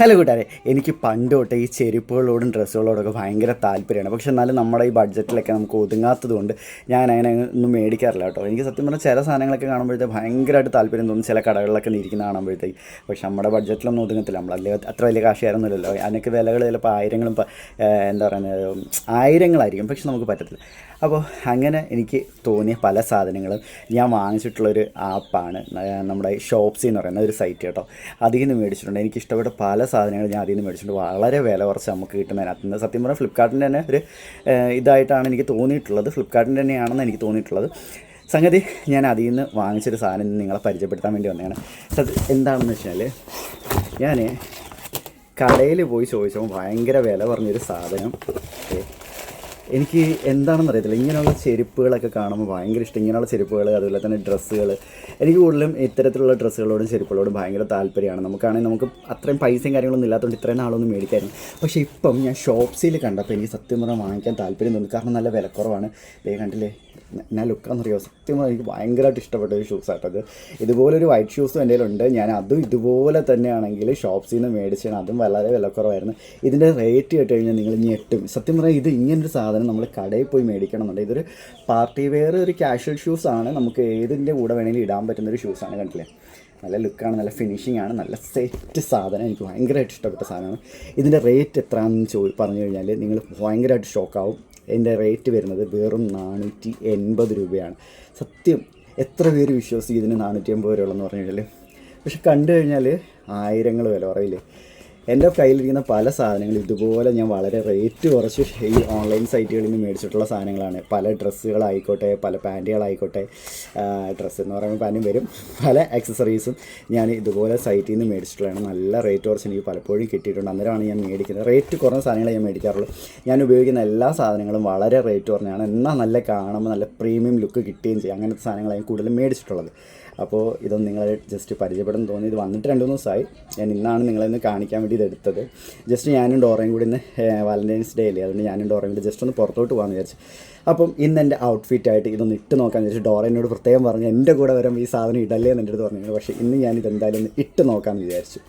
Hello കൂട്ടുകാരെ, എനിക്ക് പണ്ട് തൊട്ടേ ഈ ചെരുപ്പുകളോടും ഡ്രസ്സുകളോടൊക്കെ ഭയങ്കര താല്പര്യമാണ്. പക്ഷെ എന്നാലും നമ്മുടെ ഈ ബഡ്ജറ്റിലൊക്കെ നമുക്ക് ഒതുങ്ങാത്തത് കൊണ്ട് ഞാൻ അങ്ങനെ ഒന്നും മേടിക്കാറില്ല കേട്ടോ. എനിക്ക് സത്യം പറഞ്ഞാൽ ചില സാധനങ്ങളൊക്കെ കാണുമ്പോഴത്തേക്ക് ഭയങ്കരമായിട്ട് താല്പര്യം തോന്നും, ചില കടകളിലൊക്കെ ഇരിക്കുന്ന കാണുമ്പോഴത്തേക്ക്. പക്ഷെ നമ്മുടെ ബഡ്ജറ്റിലൊന്നും ഒതുങ്ങത്തില്ല. നമ്മളല്ലേ അത്ര വലിയ കാശുകാരൊന്നുമില്ലല്ലോ. അതിനൊക്കെ വിലകൾ ചിലപ്പോൾ ആയിരങ്ങളും എന്താ പറയുന്നത് ആയിരങ്ങളായിരിക്കും, പക്ഷെ നമുക്ക് പറ്റത്തില്ല. അപ്പോൾ അങ്ങനെ എനിക്ക് തോന്നിയ പല സാധനങ്ങളും ഞാൻ വാങ്ങിച്ചിട്ടുള്ളൊരു ആപ്പാണ് നമ്മുടെ ഷോപ്സി എന്ന് പറയുന്ന ഒരു സൈറ്റ് കേട്ടോ. അതിൽ നിന്ന് മേടിച്ചിട്ടുണ്ട്. എനിക്ക് ഇഷ്ടപ്പെട്ട പല സാധനങ്ങൾ ഞാൻ അതിൽ നിന്ന് മേടിച്ചിട്ടുണ്ട്. വളരെ വില കുറച്ച് നമുക്ക് കിട്ടുന്നതിനകത്ത് നിന്ന് സത്യം പറഞ്ഞാൽ ഫ്ലിപ്കാർട്ടിൻ്റെ തന്നെ ഒരു ഇതായിട്ടാണ് എനിക്ക് തോന്നിയിട്ടുള്ളത്. ഫ്ലിപ്കാർട്ടിൻ്റെ തന്നെയാണെന്ന് എനിക്ക് തോന്നിയിട്ടുള്ളത്. സംഗതി ഞാൻ അതിൽ നിന്ന് വാങ്ങിച്ചൊരു സാധനം നിങ്ങളെ പരിചയപ്പെടുത്താൻ വേണ്ടി വന്നതാണ്. എന്താണെന്ന് വെച്ചാൽ, ഞാൻ കടയിൽ പോയി ചോദിച്ചപ്പോൾ ഭയങ്കര വില പറഞ്ഞൊരു സാധനം എനിക്ക് എന്താണെന്ന് അറിയത്തില്ല. ഇങ്ങനെയുള്ള ചെരുപ്പുകളൊക്കെ കാണുമ്പോൾ ഭയങ്കര ഇഷ്ടം. ഇങ്ങനെയുള്ള ചെരുപ്പുകൾ, അതുപോലെ തന്നെ ഡ്രസ്സുകൾ. എനിക്ക് കൂടുതലും ഇത്തരത്തിലുള്ള ഡ്രസ്സുകളോടും ചെരുപ്പുകളോടും ഭയങ്കര താല്പര്യമാണ്. നമുക്ക് അത്രയും പൈസയും കാര്യങ്ങളൊന്നും ഇല്ലാത്തതുകൊണ്ട് ഇത്രയും നാളൊന്നും മേടിക്കായിരുന്നു. പക്ഷേ ഇപ്പം ഞാൻ ഷോപ്സിൽ കണ്ടപ്പോൾ എനിക്ക് സത്യം പറഞ്ഞാൽ വാങ്ങിക്കാൻ താല്പര്യം തോന്നി. കാരണം നല്ല വിലക്കുറവാണ്. കണ്ടില്ലേ എന്നാ ലുക്കാണെന്നറിയോ? സത്യം പറഞ്ഞാൽ എനിക്ക് ഭയങ്കരമായിട്ട് ഇഷ്ടപ്പെട്ട ഒരു ഷൂസാട്ടത്. ഇതുപോലൊരു വൈറ്റ് ഷൂസും എൻ്റെ കയ്യിലുണ്ട്. ഞാൻ അതും ഇതുപോലെ തന്നെയാണെങ്കിൽ ഷോപ്സിൽ നിന്ന് മേടിച്ചാണ്. അതും വളരെ വിലക്കുറവായിരുന്നു. ഇതിൻ്റെ റേറ്റ് കേട്ട് കഴിഞ്ഞാൽ നിങ്ങൾ ഞെട്ടും. സത്യം പറഞ്ഞാൽ ഇത് ഇങ്ങനൊരു സാധനം നമ്മൾ കടയിൽ പോയി മേടിക്കണം എന്നുണ്ട്. ഇതൊരു പാർട്ടി വെയർ ഒരു കാഷ്വൽ ഷൂസാണ്. നമുക്ക് ഏതിൻ്റെ കൂടെ വേണമെങ്കിലും ഇടാൻ പറ്റുന്നൊരു ഷൂസാണ്. കണ്ടില്ലേ, നല്ല ലുക്കാണ്, നല്ല ഫിനിഷിംഗ് ആണ്, നല്ല സെറ്റ് സാധനം. എനിക്ക് ഭയങ്കരമായിട്ട് ഇഷ്ടപ്പെട്ട സാധനമാണ്. ഇതിൻ്റെ റേറ്റ് എത്രയാണെന്ന് പറഞ്ഞു കഴിഞ്ഞാൽ നിങ്ങൾ ഭയങ്കരമായിട്ട് ഷോക്കാവും. എൻ്റെ റേറ്റ് വരുന്നത് വെറും 480 രൂപയാണ്. സത്യം എത്ര പേര് വിശ്വസിക്കും ഇതിന് 480 രൂപയുള്ളതെന്ന് പറഞ്ഞു കഴിഞ്ഞാൽ? പക്ഷെ കണ്ടു കഴിഞ്ഞാൽ ആയിരങ്ങൾ വില പറയില്ലേ. എൻ്റെ കയ്യിലിരിക്കുന്ന പല സാധനങ്ങളും ഇതുപോലെ ഞാൻ വളരെ റേറ്റ് കുറച്ച് ഈ ഓൺലൈൻ സൈറ്റുകളിൽ നിന്ന് മേടിച്ചിട്ടുള്ള സാധനങ്ങളാണ്. പല ഡ്രസ്സുകളായിക്കോട്ടെ, പല പാൻറ്റുകളായിക്കോട്ടെ. ഡ്രസ്സ് എന്ന് പറയുമ്പോൾ പാൻറ്റും വരും. പല ആക്സസറീസും ഞാൻ ഇതുപോലെ സൈറ്റിൽ നിന്ന് മേടിച്ചിട്ടുള്ളതാണ്. നല്ല റേറ്റ് കുറച്ച് എനിക്ക് പലപ്പോഴും കിട്ടിയിട്ടുണ്ട്. അന്നേരമാണ് ഞാൻ മേടിക്കുന്നത്. റേറ്റ് കുറഞ്ഞ സാധനങ്ങളെ ഞാൻ മേടിക്കാറുള്ളൂ. ഞാൻ ഉപയോഗിക്കുന്ന എല്ലാ സാധനങ്ങളും വളരെ റേറ്റ് കുറഞ്ഞാണ്. എന്നാൽ നല്ല കാണുമ്പോൾ നല്ല പ്രീമിയം ലുക്ക് കിട്ടുകയും ചെയ്യും. അങ്ങനത്തെ സാധനങ്ങളാണ് ഞാൻ കൂടുതലും മേടിച്ചിട്ടുള്ളത്. അപ്പോൾ ഇതൊന്നും നിങ്ങളെ ജസ്റ്റ് പരിചയപ്പെടുന്നു തോന്നി. ഇത് വന്നിട്ട് 2 ദിവസമായി. ഞാൻ ഇന്നാണ് നിങ്ങളെന്ന് കാണിക്കാൻ വേണ്ടി ഇതെടുത്തത്. ജസ്റ്റ് ഞാനും ഡോറയും കൂടി ഇന്ന് വാലൻറ്റൈൻസ് ഡേ അല്ലേ, അതുകൊണ്ട് ഞാനും ഡോറയും കൂടി ജസ്റ്റ് ഒന്ന് പുറത്തോട്ട് പോകാമെന്ന് വിചാരിച്ചു. അപ്പം ഇന്ന് എൻ്റെ ഔട്ട്ഫിറ്റായിട്ട് ഇതൊന്ന് ഇട്ട് നോക്കാമെന്ന് വിചാരിച്ചു. ഡോറ എന്നോട് പ്രത്യേകം പറഞ്ഞു എൻ്റെ കൂടെ വരുമ്പോൾ ഈ സാധനം ഇടല്ലേ എന്ന് എൻ്റെ അടുത്ത് പറഞ്ഞു. പക്ഷേ ഇന്ന് ഞാനിത് എന്തായാലും ഒന്ന് ഇട്ട് നോക്കാമെന്ന് വിചാരിച്ചു.